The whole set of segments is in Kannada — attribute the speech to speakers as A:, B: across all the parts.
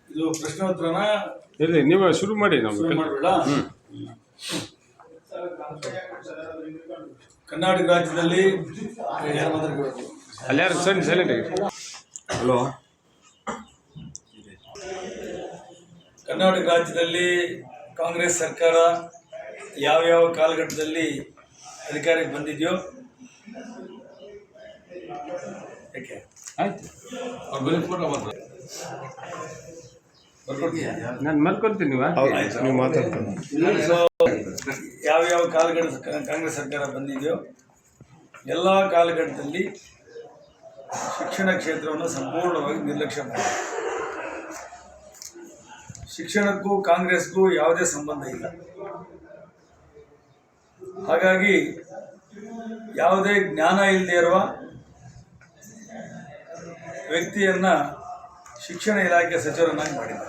A: ಇದು ಪ್ರಶ್ನೋತ್ತರನ
B: ಇಲ್ಲಿ ನೀವು ಶುರು ಮಾಡಿ. ನಾವು
A: ಮಾಡಬೇಡ. ಕರ್ನಾಟಕ ರಾಜ್ಯದಲ್ಲಿ
B: ಅಲ್ಲಾರು ಸೈಲೆಂಟ್ ಆಗಿ.
C: ಹಲೋ.
A: ಕರ್ನಾಟಕ ರಾಜ್ಯದಲ್ಲಿ ಕಾಂಗ್ರೆಸ್ ಸರ್ಕಾರ ಯಾವ್ಯಾವ ಕಾಲಘಟ್ಟದಲ್ಲಿ ಅಧಿಕಾರಕ್ಕೆ ಬಂದಿದೆಯೋ ಯಾಕೆ
B: ಆಯ್ತು, ನಾನು ಮಲ್ಕೊಳ್ತೀನಿ. ನೀವು ಮಾತಾಡ್ತೀನಿ.
A: ಯಾವ್ಯಾವ ಕಾಲಘಟ್ಟ ಕಾಂಗ್ರೆಸ್ ಸರ್ಕಾರ ಬಂದಿದೆಯೋ ಎಲ್ಲ ಕಾಲಘಟ್ಟದಲ್ಲಿ ಶಿಕ್ಷಣ ಕ್ಷೇತ್ರವನ್ನು ಸಂಪೂರ್ಣವಾಗಿ ನಿರ್ಲಕ್ಷ್ಯ ಮಾಡಿದೆ. ಶಿಕ್ಷಣಕ್ಕೂ ಕಾಂಗ್ರೆಸ್ಗೂ ಯಾವುದೇ ಸಂಬಂಧ ಇಲ್ಲ. ಹಾಗಾಗಿ ಯಾವುದೇ ಜ್ಞಾನ ಇಲ್ಲದೆ ಇರುವ ವ್ಯಕ್ತಿಯನ್ನ ಶಿಕ್ಷಣ ಇಲಾಖೆ ಸಚಿವರನ್ನಾಗಿ ಮಾಡಿದ್ದಾರೆ.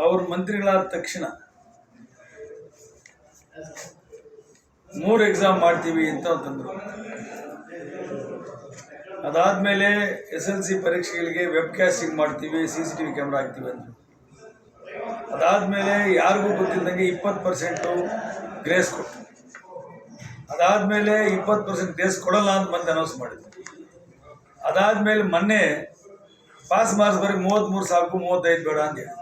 A: ಅವರು ಮಂತ್ರಿಗಳಾದ ತಕ್ಷಣ 3 ಎಕ್ಸಾಮ್ ಮಾಡ್ತೀವಿ ಅಂತ ತಂದರು. ಅದಾದಮೇಲೆ SLC ಪರೀಕ್ಷೆಗಳಿಗೆ ವೆಬ್ಕಾಸ್ಟಿಂಗ್ ಮಾಡ್ತೀವಿ, CCTV ಕ್ಯಾಮ್ರಾ ಹಾಕ್ತೀವಿ ಅಂದರು. ಅದಾದಮೇಲೆ ಯಾರಿಗೂ ಗೊತ್ತಿಲ್ಲದಂಗೆ 20% ಗ್ರೇಸ್ ಕೊಟ್ಟು, ಅದಾದಮೇಲೆ 20% ಗ್ರೇಸ್ ಕೊಡಲ್ಲ ಅಂತ ಬಂದು ಅನೌನ್ಸ್ ಮಾಡಿದ್ರು. ಅದಾದಮೇಲೆ ಮೊನ್ನೆ ಪಾಸ್ ಮಾರ್ಕ್ಸ್ ಬರೀ 33 ಸಾಕು, 35 ಬೇಡ ಅಂತ ಹೇಳಿ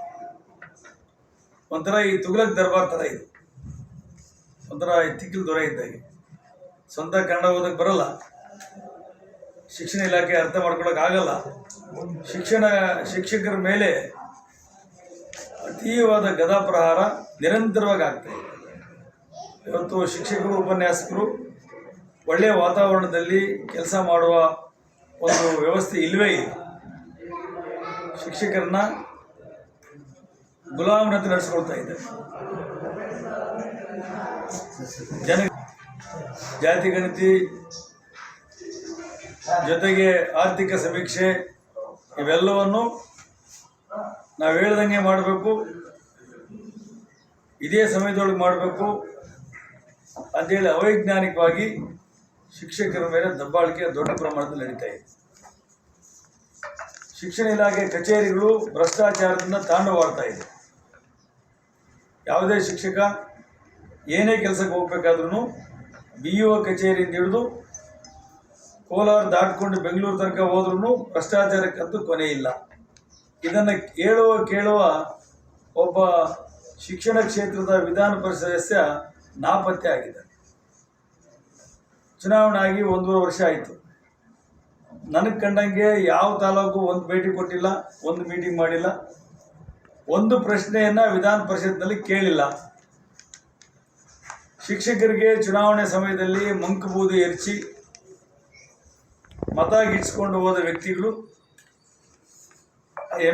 A: ಒಂಥರ ಈ ತುಘಲಕ್ ದರ್ಬಾರ್ ಥರ ಇದು, ಒಂಥರ ತಿಕ್ಕಿಲ್ ದೊರೆ ಇದ್ದಾಗೆ. ಸ್ವಂತ ಕನ್ನಡ ಓದಕ್ಕೆ ಬರಲ್ಲ, ಶಿಕ್ಷಣ ಇಲಾಖೆ ಅರ್ಥ ಮಾಡ್ಕೊಳಕ್ಕೆ ಆಗಲ್ಲ. ಶಿಕ್ಷಕರ ಮೇಲೆ ಅತೀವಾದ ಗದಾಪ್ರಹಾರ ನಿರಂತರವಾಗಿ ಆಗ್ತದೆ. ಇವತ್ತು ಶಿಕ್ಷಕರು, ಉಪನ್ಯಾಸಕರು ಒಳ್ಳೆಯ ವಾತಾವರಣದಲ್ಲಿ ಕೆಲಸ ಮಾಡುವ ಒಂದು ವ್ಯವಸ್ಥೆ ಇಲ್ಲವೇ ಇಲ್ಲ. ಶಿಕ್ಷಕರನ್ನ ಗುಲಾಮನಂತೆ ನಡೆಸ್ಕೊಳ್ತಾ ಇದ್ದಾರೆ. ಜಾತಿ ಗಣತಿ ಜೊತೆಗೆ ಆರ್ಥಿಕ ಸಮೀಕ್ಷೆ ಇವೆಲ್ಲವನ್ನು ನಾವು ಹೇಳ್ದಂಗೆ ಮಾಡಬೇಕು, ಇದೇ ಸಮಯದೊಳಗೆ ಮಾಡಬೇಕು ಅಂತೇಳಿ ಅವೈಜ್ಞಾನಿಕವಾಗಿ ಶಿಕ್ಷಕರ ಮೇಲೆ ದಬ್ಬಾಳಿಕೆ ದೊಡ್ಡ ಪ್ರಮಾಣದಲ್ಲಿ ನಡೀತಾ ಇದೆ. ಶಿಕ್ಷಣ ಇಲಾಖೆ ಕಚೇರಿಗಳು ಭ್ರಷ್ಟಾಚಾರದಿಂದ ತಾಂಡವಾಡ್ತಾ ಇದೆ. ಯಾವುದೇ ಶಿಕ್ಷಕ ಏನೇ ಕೆಲಸಕ್ಕೆ ಹೋಗ್ಬೇಕಾದ್ರೂ BO ಕಚೇರಿಯಿಂದ ಹಿಡಿದು ಕೋಲಾರ ದಾಟ್ಕೊಂಡು ಬೆಂಗಳೂರು ತನಕ ಹೋದ್ರೂ ಭ್ರಷ್ಟಾಚಾರಕ್ಕಂತೂ ಕೊನೆ ಇಲ್ಲ. ಇದನ್ನು ಕೇಳುವ ಒಬ್ಬ ಶಿಕ್ಷಣ ಕ್ಷೇತ್ರದ ವಿಧಾನ ಪರಿಷತ್ ಸದಸ್ಯ ನಾಪತ್ತೆ ಆಗಿದ್ದಾರೆ. ಚುನಾವಣೆ ಆಗಿ 1.5 ವರ್ಷ ಆಯಿತು. ನನಗೆ ಕಂಡಂಗೆ ಯಾವ ತಾಲೂಕು ಒಂದು ಭೇಟಿ ಕೊಟ್ಟಿಲ್ಲ, ಒಂದು ಮೀಟಿಂಗ್ ಮಾಡಿಲ್ಲ, ಒಂದು ಪ್ರಶ್ನೆಯನ್ನು ವಿಧಾನ ಪರಿಷತ್ನಲ್ಲಿ ಕೇಳಿಲ್ಲ. ಶಿಕ್ಷಕರಿಗೆ ಚುನಾವಣೆ ಸಮಯದಲ್ಲಿ ಮಂಕುಬೂದು ಎರಚಿ ಮತ ಗಿಟ್ಸ್ಕೊಂಡು ಹೋದ ವ್ಯಕ್ತಿಗಳು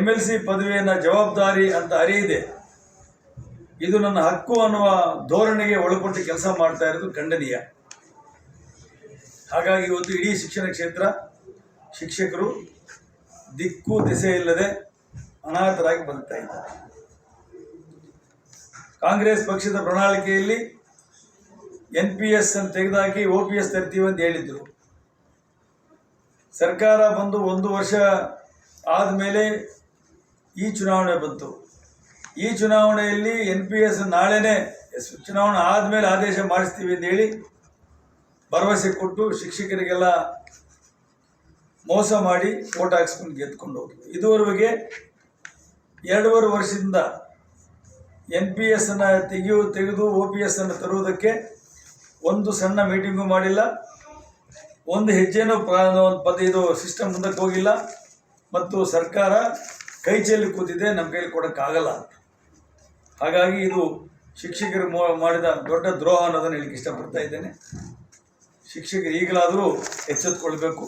A: MLC ಪದವಿಯನ್ನು ಜವಾಬ್ದಾರಿ ಅಂತ ಅರಿಯದೆ ಇದು ನನ್ನ ಹಕ್ಕು ಅನ್ನುವ ಧೋರಣೆಗೆ ಒಳಪಟ್ಟು ಕೆಲಸ ಮಾಡ್ತಾ ಇರೋದು ಖಂಡನೀಯ. ಹಾಗಾಗಿ ಇವತ್ತು ಇಡೀ ಶಿಕ್ಷಣ ಕ್ಷೇತ್ರ, ಶಿಕ್ಷಕರು ದಿಕ್ಕು ದಿಸೆ ಇಲ್ಲದೆ ಅನಾಥರಾಗಿ ಬದುಕ್ತಾ ಇದ್ದಾರೆ. ಕಾಂಗ್ರೆಸ್ ಪಕ್ಷದ ಪ್ರಣಾಳಿಕೆಯಲ್ಲಿ NPS ಅನ್ನು ತೆಗೆದುಹಾಕಿ OPS ತರ್ತೀವಿ ಅಂತ ಹೇಳಿದ್ರು. ಸರ್ಕಾರ ಬಂದು 1 ವರ್ಷ ಆದಮೇಲೆ ಈ ಚುನಾವಣೆ ಬಂತು. ಈ ಚುನಾವಣೆಯಲ್ಲಿ NPS ನಾಳೆನೇ ಚುನಾವಣೆ ಆದಮೇಲೆ ಆದೇಶ ಮಾಡಿಸ್ತೀವಿ ಅಂತ ಹೇಳಿ ಭರವಸೆ ಕೊಟ್ಟು ಶಿಕ್ಷಕರಿಗೆಲ್ಲ ಮೋಸ ಮಾಡಿ ಓಟ್ ಹಾಕ್ಸ್ಕೊಂಡು ಗೆದ್ಕೊಂಡು ಹೋದ್ರು. ಇದುವರೆಗೆ 2.5 ವರ್ಷದಿಂದ NPS ಅನ್ನು ತೆಗೆದು OPS ಅನ್ನು ತರುವುದಕ್ಕೆ ಒಂದು ಸಣ್ಣ ಮೀಟಿಂಗು ಮಾಡಿಲ್ಲ, ಒಂದು ಹೆಜ್ಜೆನೂ ಇದು ಸಿಸ್ಟಮ್ ಮುಂದಕ್ಕೆ ಹೋಗಿಲ್ಲ. ಮತ್ತು ಸರ್ಕಾರ ಕೈ ಚೆಲ್ಲಿ ಕೂತಿದೆ, ನಮ್ಮ ಕೈಲಿ ಕೊಡೋಕ್ಕಾಗಲ್ಲ. ಹಾಗಾಗಿ ಇದು ಶಿಕ್ಷಕರು ಮಾಡಿದ ದೊಡ್ಡ ದ್ರೋಹ ಅನ್ನೋದನ್ನು ಹೇಳಲಿಕ್ಕೆ ಇಷ್ಟಪಡ್ತಾ ಇದ್ದೇನೆ. ಶಿಕ್ಷಕರು ಈಗಲಾದರೂ ಎಚ್ಚೆತ್ತುಕೊಳ್ಬೇಕು.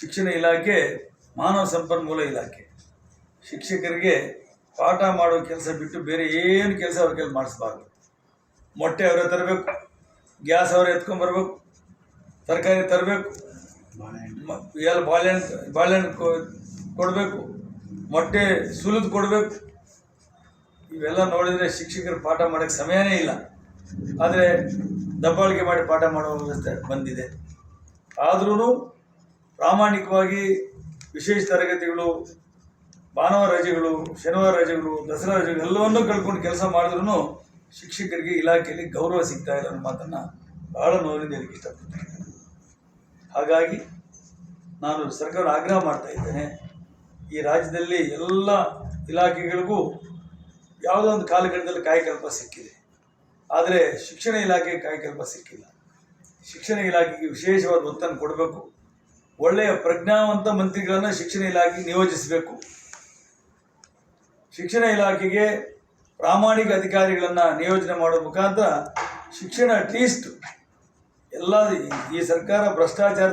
A: ಶಿಕ್ಷಣ ಇಲಾಖೆ ಮಾನವ ಸಂಪನ್ಮೂಲ ಇಲಾಖೆ. ಶಿಕ್ಷಕರಿಗೆ ಪಾಠ ಮಾಡೋ ಕೆಲಸ ಬಿಟ್ಟು ಬೇರೆ ಏನು ಕೆಲಸ ಅವ್ರ ಕೈಲಿ ಮಾಡಿಸ್ಬಾರ್ದು. ಮೊಟ್ಟೆ ಅವರೇ ತರಬೇಕು, ಗ್ಯಾಸ್ ಅವರೇ ಎತ್ಕೊಂಡ್ಬರ್ಬೇಕು, ತರಕಾರಿ ತರಬೇಕು, ಎಲ್ಲ ಬಾಳೆಹಣ್ಣು ಕೊಡಬೇಕು, ಮೊಟ್ಟೆ ಸುಲಿದು ಕೊಡಬೇಕು. ಇವೆಲ್ಲ ನೋಡಿದರೆ ಶಿಕ್ಷಕರು ಪಾಠ ಮಾಡೋಕ್ಕೆ ಸಮಯನೇ ಇಲ್ಲ. ಆದರೆ ದಬ್ಬಾಳಿಕೆ ಮಾಡಿ ಪಾಠ ಮಾಡುವ ವ್ಯವಸ್ಥೆ ಬಂದಿದೆ. ಆದ್ರೂ ಪ್ರಾಮಾಣಿಕವಾಗಿ ವಿಶೇಷ ತರಗತಿಗಳು, ಭಾನುವಾರ ರಜೆಗಳು, ಶನಿವಾರ ರಜೆಗಳು, ದಸರಾ ರಜೆಗಳು ಎಲ್ಲವನ್ನೂ ಕಳ್ಕೊಂಡು ಕೆಲಸ ಮಾಡಿದ್ರೂ ಶಿಕ್ಷಕರಿಗೆ ಇಲಾಖೆಯಲ್ಲಿ ಗೌರವ ಸಿಗ್ತಾ ಇಲ್ಲ ಅನ್ನೋ ಮಾತನ್ನು ಬಹಳ ನೋವಿನಿಂದ ಹೇಳಕ್ಕೆ ಇಷ್ಟಪಡ್ತೇನೆ. ಹಾಗಾಗಿ ನಾನು ಸರ್ಕಾರ ಆಗ್ರಹ ಮಾಡ್ತಾ ಇದ್ದೇನೆ, ಈ ರಾಜ್ಯದಲ್ಲಿ ಎಲ್ಲ ಇಲಾಖೆಗಳಿಗೂ ಯಾವುದೋ ಒಂದು ಕಾಲಘಟ್ಟದಲ್ಲಿ ಕಾಯಕಲ್ಪ ಸಿಕ್ಕಿದೆ, ಆದರೆ ಶಿಕ್ಷಣ ಇಲಾಖೆಗೆ ಕಾಯಕಲ್ಪ ಸಿಕ್ಕಿಲ್ಲ. ಶಿಕ್ಷಣ ಇಲಾಖೆಗೆ ವಿಶೇಷವಾದ ಒತ್ತನ್ನು ಕೊಡಬೇಕು. ಒಳ್ಳೆಯ ಪ್ರಜ್ಞಾವಂತ ಮಂತ್ರಿಗಳನ್ನು ಶಿಕ್ಷಣ ಇಲಾಖೆಗೆ ನಿಯೋಜಿಸಬೇಕು. ಶಿಕ್ಷಣ ಇಲಾಖೆಗೆ ಪ್ರಾಮಾಣಿಕ ಅಧಿಕಾರಿಗಳನ್ನು ನಿಯೋಜನೆ ಮಾಡುವ ಮುಖಾಂತರ ಶಿಕ್ಷಣ ಅಟ್ಲೀಸ್ಟ್ ಎಲ್ಲ ಈ ಸರ್ಕಾರ ಭ್ರಷ್ಟಾಚಾರ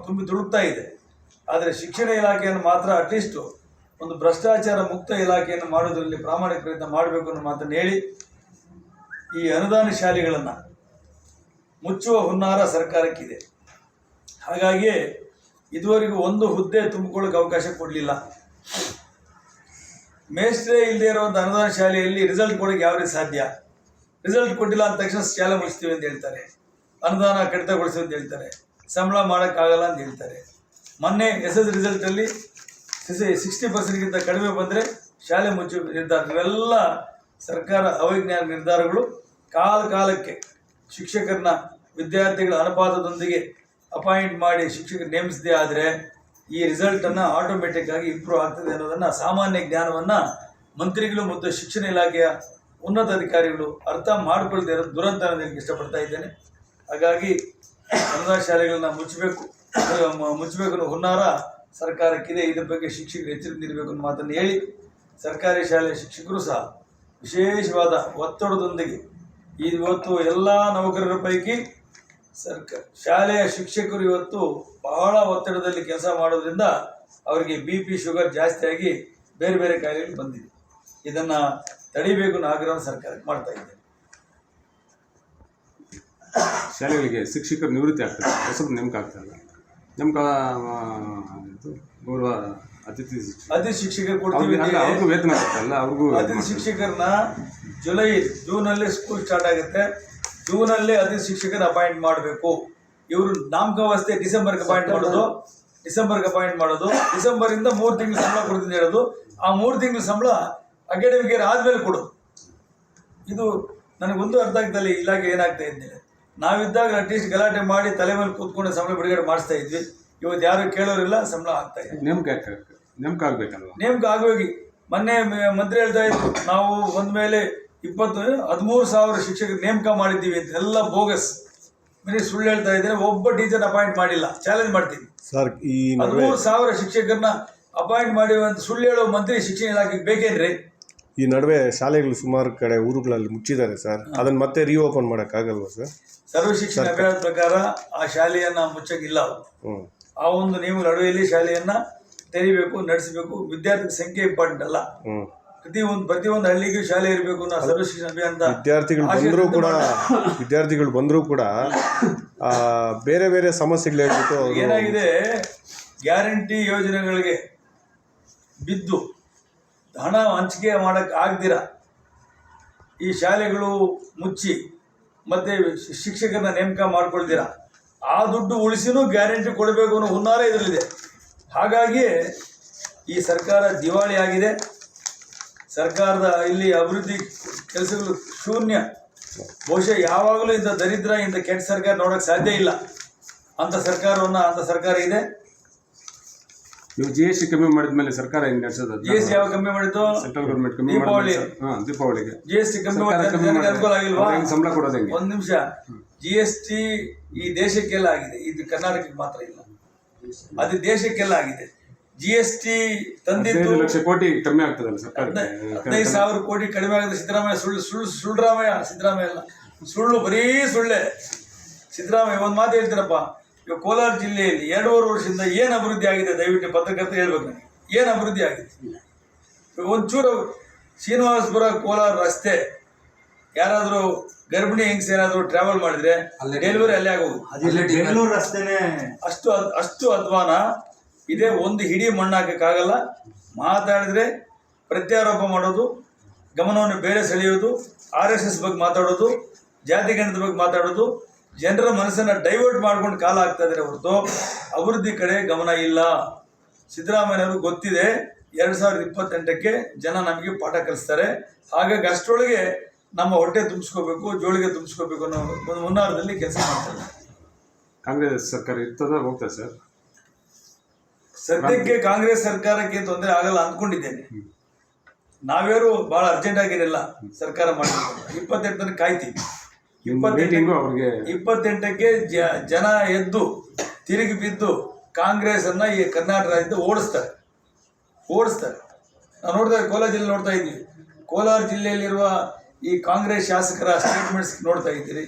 A: ತುಂಬಿ ತುಳುಕ್ತಾ ಇದೆ, ಆದರೆ ಶಿಕ್ಷಣ ಇಲಾಖೆಯನ್ನು ಮಾತ್ರ ಅಟ್ಲೀಸ್ಟ್ ಒಂದು ಭ್ರಷ್ಟಾಚಾರ ಮುಕ್ತ ಇಲಾಖೆಯನ್ನು ಮಾಡೋದರಲ್ಲಿ ಪ್ರಾಮಾಣಿಕ ಪ್ರಯತ್ನ ಮಾಡಬೇಕು ಅನ್ನೋ ಮಾತನ್ನು ಹೇಳಿ, ಈ ಅನುದಾನ ಶಾಲೆಗಳನ್ನು ಮುಚ್ಚುವ ಹುನ್ನಾರ ಸರ್ಕಾರಕ್ಕಿದೆ. ಹಾಗಾಗಿ ಇದುವರೆಗೂ ಒಂದು ಹುದ್ದೆ ತುಂಬಿಕೊಳ್ಳೋಕೆ ಅವಕಾಶ ಕೊಡಲಿಲ್ಲ. ಮೇಸ್ಟ್ರೇ ಇಲ್ಲದೆ ಇರುವಂಥ ಅನುದಾನ ಶಾಲೆಯಲ್ಲಿ ರಿಸಲ್ಟ್ ಕೊಡೋಕ್ಕೆ ಯಾವ ರೀತಿ ಸಾಧ್ಯ? ರಿಸಲ್ಟ್ ಕೊಟ್ಟಿಲ್ಲ ಅಂದ ತಕ್ಷಣ ಶಾಲೆ ಮುಗಿಸ್ತೀವಿ ಅಂತ ಹೇಳ್ತಾರೆ, ಅನುದಾನ ಕಡಿತಗೊಳಿಸ್ತೀವಿ ಅಂತ ಹೇಳ್ತಾರೆ, ಸಂಬಳ ಮಾಡೋಕ್ಕಾಗಲ್ಲ ಅಂತ ಹೇಳ್ತಾರೆ. ಮೊನ್ನೆ SS ರಿಸಲ್ಟಲ್ಲಿ 60% ಕಡಿಮೆ ಬಂದರೆ ಶಾಲೆ ಮುಚ್ಚುವ ನಿರ್ಧಾರ. ಇವೆಲ್ಲ ಸರ್ಕಾರ ಅವೈಜ್ಞಾನಿಕ ನಿರ್ಧಾರಗಳು. ಕಾಲಕ್ಕೆ ಶಿಕ್ಷಕರನ್ನ ವಿದ್ಯಾರ್ಥಿಗಳ ಅನುಪಾತದೊಂದಿಗೆ ಅಪಾಯಿಂಟ್ ಮಾಡಿ ಶಿಕ್ಷಕರು ನೇಮಿಸದೇ ಆದರೆ ಈ ರಿಸಲ್ಟನ್ನು ಆಟೋಮೆಟಿಕ್ ಆಗಿ ಇಂಪ್ರೂವ್ ಆಗ್ತದೆ ಅನ್ನೋದನ್ನು, ಸಾಮಾನ್ಯ ಜ್ಞಾನವನ್ನು ಮಂತ್ರಿಗಳು ಮತ್ತು ಶಿಕ್ಷಣ ಇಲಾಖೆಯ ಉನ್ನತ ಅಧಿಕಾರಿಗಳು ಅರ್ಥ ಮಾಡಿಕೊಳ್ಳದೆ ಇರೋದು ದುರಂತ ಅನ್ನೋದಕ್ಕೆ ಇಷ್ಟಪಡ್ತಾ ಇದ್ದೇನೆ. ಹಾಗಾಗಿ ಅನುದಾನ ಶಾಲೆಗಳನ್ನ ಮುಚ್ಚಬೇಕು ಅನ್ನೋ ಹುನ್ನಾರ ಸರ್ಕಾರಕ್ಕಿದೆ. ಇದ್ರ ಬಗ್ಗೆ ಶಿಕ್ಷಕರು ಎಚ್ಚರಿಕೆ ನೀಡಬೇಕು ಅನ್ನೋ ಮಾತನ್ನು ಹೇಳಿ, ಸರ್ಕಾರಿ ಶಾಲೆಯ ಶಿಕ್ಷಕರು ಸಹ ವಿಶೇಷವಾದ ಒತ್ತಡದೊಂದಿಗೆ ಇವತ್ತು ಎಲ್ಲ ನೌಕರರ ಪೈಕಿ ಶಾಲೆಯ ಶಿಕ್ಷಕರು ಇವತ್ತು ಬಹಳ ಒತ್ತಡದಲ್ಲಿ ಕೆಲಸ ಮಾಡೋದ್ರಿಂದ ಅವರಿಗೆ BP ಶುಗರ್ ಜಾಸ್ತಿಯಾಗಿ ಬೇರೆ ಬೇರೆ ಕಾಯಿಲೆಗಳು ಬಂದಿದೆ. ಇದನ್ನು ತಡಿಬೇಕು ಅನ್ನೋ ಆಗ್ರಹ ಸರ್ಕಾರಕ್ಕೆ ಮಾಡ್ತಾ ಇದ್ದೇನೆ.
B: ಶಾಲೆಗಳಿಗೆ ಶಿಕ್ಷಕರು ನಿವೃತ್ತಿ ಆಗ್ತಾರೆ, ಹೊಸಬರು ನೇಮಕ ಆಗ್ತಾರಲ್ಲ, ನೇಮಕ ಗೌರವ ಅತಿಥಿ
A: ಶಿಕ್ಷಕರು ಕೊಡ್ತೀವಿ.
B: ಅವ್ರಿಗೂ ವೇತನ ಆಗ್ತಲ್ಲ, ಅವ್ರಿಗೂ
A: ಅತಿಥಿ ಶಿಕ್ಷಕರನ್ನ ಜೂನಲ್ಲಿ ಸ್ಕೂಲ್ ಸ್ಟಾರ್ಟ್ ಆಗುತ್ತೆ. ಜೂನಲ್ಲಿ ಅತಿಥಿ ಶಿಕ್ಷಕರ ಅಪಾಯಿಂಟ್ ಮಾಡಬೇಕು. ಇವರು ನಾಮಕಾವಸ್ಥೆ ಡಿಸೆಂಬರ್ಗೆ ಅಪಾಯಿಂಟ್ ಮಾಡೋದು, ಡಿಸೆಂಬರಿಂದ 3 ತಿಂಗಳು ಸಂಬಳ ಕೊಡ್ತೀನಿ ಹೇಳೋದು, ಆ 3 ತಿಂಗಳು ಸಂಬಳ ಅಕಾಡೆಮಿಕ್ ಇಯರ್ ಆದಮೇಲೆ ಕೊಡೋದು. ಇದು ನನಗೊಂದು ಅರ್ಥ ಆಗ್ತಲ್ಲ, ಇಲಾಖೆ ಏನಾಗ್ತಾ ಇದ್ದೇನೆ. ನಾವಿದ್ದಾಗ ಅಟ್ಲೀಸ್ಟ್ ಗಲಾಟೆ ಮಾಡಿ ತಲೆ ಮೇಲೆ ಕೂತ್ಕೊಂಡು ಸಂಬಳ ಬಿಡುಗಡೆ ಮಾಡಿಸ್ತಾ ಇದ್ವಿ. ಇವತ್ತು ಯಾರು ಕೇಳೋರಿಲ್ಲ, ಸಂಬಳ ಆಗ್ತಾ ಇದೆ.
B: ನೇಮಕ ಆಗಬೇಕಲ್ವ?
A: ನೇಮಕ ಆಗೋಗಿ ಮೊನ್ನೆ ಮಂತ್ರಿ ಹೇಳ್ತಾ ಇದ್ರು, ನಾವು ಒಂದ ಮೇಲೆ 13,000 ಶಿಕ್ಷಕರು ನೇಮಕ ಮಾಡಿದ್ದೀವಿ ಅಂತ. ಎಲ್ಲ ಬೋಗಸ್. ಸುಳ್ಳು ಹೇಳ್ತಾ ಇದ್ದಾರೆ. ಒಬ್ಬ ಟೀಚರ್ ಅಪಾಯಿಂಟ್ ಮಾಡಿಲ್ಲ. ಚಾಲೆಂಜ್ ಮಾಡ್ತೀನಿ ಸರ್, ಈ 13,000 ಶಿಕ್ಷಕರನ್ನ ಅಪಾಯಿಂಟ್ ಮಾಡಿರುವಂತ ಸುಳ್ಳು ಹೇಳೋ ಮಂತ್ರಿ ಶಿಕ್ಷಣ ಇಲಾಖೆಗೆ ಬೇಕೇನ್ರಿ?
C: ಈ ನಡುವೆ ಶಾಲೆಗಳು ಸುಮಾರು ಕಡೆ ಊರುಗಳಲ್ಲಿ ಮುಚ್ಚಿದ್ದಾರೆ ಸರ್, ಅದನ್ನ ಮತ್ತೆ ರೀಓಪನ್ ಮಾಡೋಕ್ಕಾಗಲ್ವಾ ಸರ್?
A: ಸರ್ವ ಶಿಕ್ಷಣ ಅಭಿಯಾನದ ಪ್ರಕಾರ ಆ ಶಾಲೆಯನ್ನ ಮುಚ್ಚಕ್ಕಿಲ್ಲ. ಆ ಒಂದು ನಿಯಮಗಳ ಅಡಿಯಲ್ಲಿ ಶಾಲೆಯನ್ನ ತೆರಿಬೇಕು, ನಡೆಸಬೇಕು. ವಿದ್ಯಾರ್ಥಿ ಸಂಖ್ಯೆ ಇಂಪಾರ್ಟೆಂಟ್ ಅಲ್ಲ. ಪ್ರತಿಯೊಂದು ಹಳ್ಳಿಗೂ ಶಾಲೆ ಇರಬೇಕು ಅನ್ನೋ ಸರ್ವ ಶಿಕ್ಷಣ ಅಭಿಯಾನದ
C: ವಿದ್ಯಾರ್ಥಿಗಳು ಬಂದರೂ ಕೂಡ ಬೇರೆ ಬೇರೆ ಸಮಸ್ಯೆಗಳು ಹೇಳ್ಬಿಟ್ಟು
A: ಏನಾಗಿದೆ, ಗ್ಯಾರಂಟಿ ಯೋಜನೆಗಳಿಗೆ ಬಿದ್ದು ಹಣ ಹಂಚಿಕೆ ಮಾಡಕ್ಕೆ ಆಗದಿರ ಈ ಶಾಲೆಗಳು ಮುಚ್ಚಿ ಮತ್ತೆ ಶಿಕ್ಷಕರನ್ನ ನೇಮಕ ಮಾಡ್ಕೊಳ್ದಿರ ಆ ದುಡ್ಡು ಉಳಿಸಿನೂ ಗ್ಯಾರಂಟಿ ಕೊಡಬೇಕು ಅನ್ನೋ ಹುನ್ನಾರ ಇದರಲ್ಲಿದೆ. ಹಾಗಾಗಿ ಈ ಸರ್ಕಾರ ದಿವಾಳಿ ಆಗಿದೆ. ಸರ್ಕಾರದ ಇಲ್ಲಿ ಅಭಿವೃದ್ಧಿ ಕೆಲಸಗಳು ಶೂನ್ಯ. ಬಹುಶಃ ಯಾವಾಗಲೂ ಇಂಥ ದರಿದ್ರ, ಇಂಥ ಕೆಟ್ಟ ಸರ್ಕಾರ ನೋಡೋಕ್ಕೆ ಸಾಧ್ಯ ಇಲ್ಲ. ಅಂಥ ಸರ್ಕಾರ ಇದೆ.
B: ನೀವು GST ಕಮ್ಮಿ ಮಾಡಿದ್ಮೇಲೆ ಸರ್ಕಾರ ಹೆಂಗೆ ನಡೆಸೋದು?
A: GST ಯಾವ ಕಮ್ಮಿ ಮಾಡಿದ್ದು?
B: ಸೆಂಟ್ರಲ್ ಗೌರ್ಮೆಂಟ್ ಕಮ್ಮಿ ದೀಪಾವಳಿಗೆ
A: GST ಕಮ್ಮಿ ಮಾಡಿದ್ರೆ ಅನುಕೂಲ ಆಗಿಲ್ವಾ?
B: ಸಂಬಳ ಕೊಡೋದು ಹೆಂಗೆ?
A: ಒಂದು ನಿಮಿಷ. GST ಈ ದೇಶಕ್ಕೆಲ್ಲ ಆಗಿದೆ, ಇದು ಕರ್ನಾಟಕಕ್ಕೆ ಮಾತ್ರ ಇಲ್ಲ, ಅದು ದೇಶಕ್ಕೆಲ್ಲ ಆಗಿದೆ. GST ತಂದಿದ್ದು
B: 15 ಲಕ್ಷ ಕೋಟಿ ಕಮ್ಮಿ ಆಗ್ತದಲ್ಲ ಸರ್ಕಾರ.
A: 15,000 ಕೋಟಿ ಕಡಿಮೆ ಆಗಿದೆ. ಸಿದ್ದರಾಮಯ್ಯ ಅಲ್ಲ, ಸುಳ್ಳು, ಬರೀ ಸುಳ್ಳೆ. ಸಿದ್ದರಾಮಯ್ಯ ಒಂದು ಮಾತು ಹೇಳ್ತೀರಪ್ಪ, ಇವಾಗ ಕೋಲಾರ ಜಿಲ್ಲೆಯಲ್ಲಿ 2.5 ವರ್ಷದಿಂದ ಏನು ಅಭಿವೃದ್ಧಿ ಆಗಿದೆ? ದಯವಿಟ್ಟು ಪತ್ರಕರ್ತ ಹೇಳ್ಬೇಕು ನನಗೆ, ಏನು ಅಭಿವೃದ್ಧಿ ಆಗಿದೆ? ಒಂಚೂರು ಶ್ರೀನಿವಾಸಪುರ ಕೋಲಾರ ರಸ್ತೆ ಯಾರಾದರೂ ಗರ್ಭಿಣಿ ಹೆಂಗ್ಸ್ ಏನಾದರೂ ಟ್ರಾವೆಲ್ ಮಾಡಿದ್ರೆ ಡೆಲಿವರಿ ಅಲ್ಲೇ ಆಗೋದು.
D: ಬೆಂಗಳೂರು ರಸ್ತೆನೇ
A: ಅಷ್ಟು ಅಧ್ವಾನ. ಇದೇ ಒಂದು ಹಿಡಿ ಮಣ್ಣು ಹಾಕೋಕ್ಕಾಗಲ್ಲ. ಮಾತಾಡಿದ್ರೆ ಪ್ರತ್ಯಾರೋಪ ಮಾಡೋದು, ಗಮನವನ್ನು ಬೇರೆ ಸೆಳೆಯೋದು, RSS ಬಗ್ಗೆ ಮಾತಾಡೋದು, ಜಾತಿ ಗಣದ ಬಗ್ಗೆ ಮಾತಾಡೋದು, ಜನರ ಮನಸ್ಸನ್ನು ಡೈವರ್ಟ್ ಮಾಡ್ಕೊಂಡು ಕಾಲ ಆಗ್ತಾ ಇದ್ದಾರೆ ಹೊರತು ಅಭಿವೃದ್ಧಿ ಕಡೆ ಗಮನ ಇಲ್ಲ. ಸಿದ್ದರಾಮಯ್ಯನವರು ಗೊತ್ತಿದೆ 2028ಕ್ಕೆ ಜನ ನಮಗೆ ಪಾಠ ಕಲಿಸ್ತಾರೆ. ಹಾಗಾಗಿ ಅಷ್ಟರೊಳಗೆ ನಮ್ಮ ಹೊಟ್ಟೆ ತುಂಬಿಸ್ಕೋಬೇಕು, ಜೋಳಿಗೆ ತುಂಬಿಸ್ಕೋಬೇಕು ಅನ್ನೋ ಒಂದು ಹುನ್ನಾರದಲ್ಲಿ ಕೆಲಸ ಮಾಡ್ತಾರೆ.
B: ಕಾಂಗ್ರೆಸ್ ಸರ್ಕಾರ ಇರ್ತದ ಹೋಗ್ತದೆ ಸರ್?
A: ಸದ್ಯಕ್ಕೆ ಕಾಂಗ್ರೆಸ್ ಸರ್ಕಾರಕ್ಕೆ ತೊಂದರೆ ಆಗಲ್ಲ ಅಂದ್ಕೊಂಡಿದ್ದೇನೆ. ನಾವ್ಯಾರು ಭಾಳ ಅರ್ಜೆಂಟ್ ಆಗಿರಲ್ಲ ಸರ್ಕಾರ ಮಾಡಬೇಕು. 28 ತನಕ ಕಾಯ್ತೀವಿ. 28ಕ್ಕೆ ಜನ ಎದ್ದು ತಿರುಗಿ ಬಿದ್ದು ಕಾಂಗ್ರೆಸ್ ಅನ್ನ ಈ ಕರ್ನಾಟಕ ರಾಜ್ಯದ ಓಡಿಸ್ತಾರೆ. ನಾವು ನೋಡ್ತಾ ಕೋಲಾರ ಜಿಲ್ಲೆ ನೋಡ್ತಾ ಇದ್ದೀವಿ. ಕೋಲಾರ ಜಿಲ್ಲೆಯಲ್ಲಿರುವ ಈ ಕಾಂಗ್ರೆಸ್ ಶಾಸಕರ ಸ್ಟೇಟ್ಮೆಂಟ್ಸ್ ನೋಡ್ತಾ ಇದ್ದೀರಿ,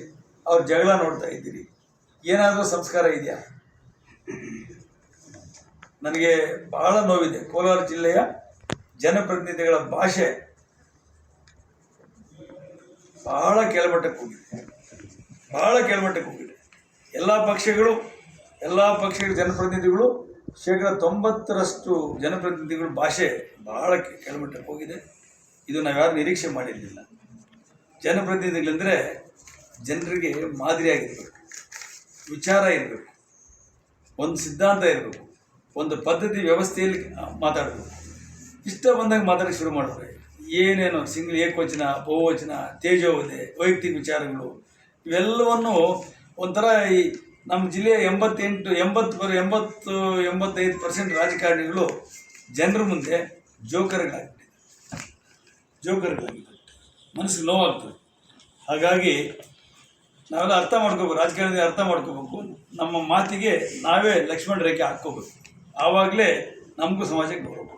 A: ಅವ್ರ ಜಗಳ ನೋಡ್ತಾ ಇದ್ದೀರಿ. ಏನಾದರೂ ಸಂಸ್ಕಾರ ಇದೆಯಾ? ನನಗೆ ಬಹಳ ನೋವಿದೆ. ಕೋಲಾರ ಜಿಲ್ಲೆಯ ಜನಪ್ರತಿನಿಧಿಗಳ ಭಾಷೆ ಬಹಳ ಕೆಳಮಟ್ಟಕ್ಕೆ ಹೋಗಿದೆ. ಎಲ್ಲ ಪಕ್ಷಗಳ ಜನಪ್ರತಿನಿಧಿಗಳು 90% ಜನಪ್ರತಿನಿಧಿಗಳು ಭಾಷೆ ಬಹಳ ಕೆಳಮಟ್ಟಕ್ಕೆ ಹೋಗಿದೆ. ಇದು ನಾವ್ಯಾರು ನಿರೀಕ್ಷೆ ಮಾಡಿರಲಿಲ್ಲ. ಜನಪ್ರತಿನಿಧಿಗಳಂದರೆ ಜನರಿಗೆ ಮಾದರಿಯಾಗಿರಬೇಕು, ವಿಚಾರ ಇರಬೇಕು, ಒಂದು ಸಿದ್ಧಾಂತ ಇರಬೇಕು, ಒಂದು ಪದ್ಧತಿ ವ್ಯವಸ್ಥೆಯಲ್ಲಿ ಮಾತಾಡಬೇಕು. ಇಷ್ಟ ಬಂದಾಗ ಮಾತಾಡೋಕ್ಕೆ ಶುರು ಮಾಡಿದ್ರೆ ಏನೇನು ಏಕವಚನ, ಬಹುವಚನ, ತೇಜೋವಧೆ, ವೈಯಕ್ತಿಕ ವಿಚಾರಗಳು ಇವೆಲ್ಲವನ್ನು ಒಂಥರ ಈ ನಮ್ಮ ಜಿಲ್ಲೆಯ 85% ರಾಜಕಾರಣಿಗಳು ಜನರ ಮುಂದೆ ಜೋಕರ್ಗಳಾಗಿದ್ದಾರೆ. ಮನಸ್ಸಿಗೆ ನೋವಾಗ್ತದೆ. ಹಾಗಾಗಿ ನಾವೆಲ್ಲ ಅರ್ಥ ಮಾಡ್ಕೋಬೇಕು, ರಾಜಕಾರಣದಲ್ಲಿ ಅರ್ಥ ಮಾಡ್ಕೋಬೇಕು. ನಮ್ಮ ಮಾತಿಗೆ ನಾವೇ ಲಕ್ಷ್ಮಣ ರೇಖೆ ಹಾಕ್ಕೋಬೇಕು. ಆವಾಗಲೇ ನಮಗೂ ಸಮಾಜಕ್ಕೆ ಗೌರವ.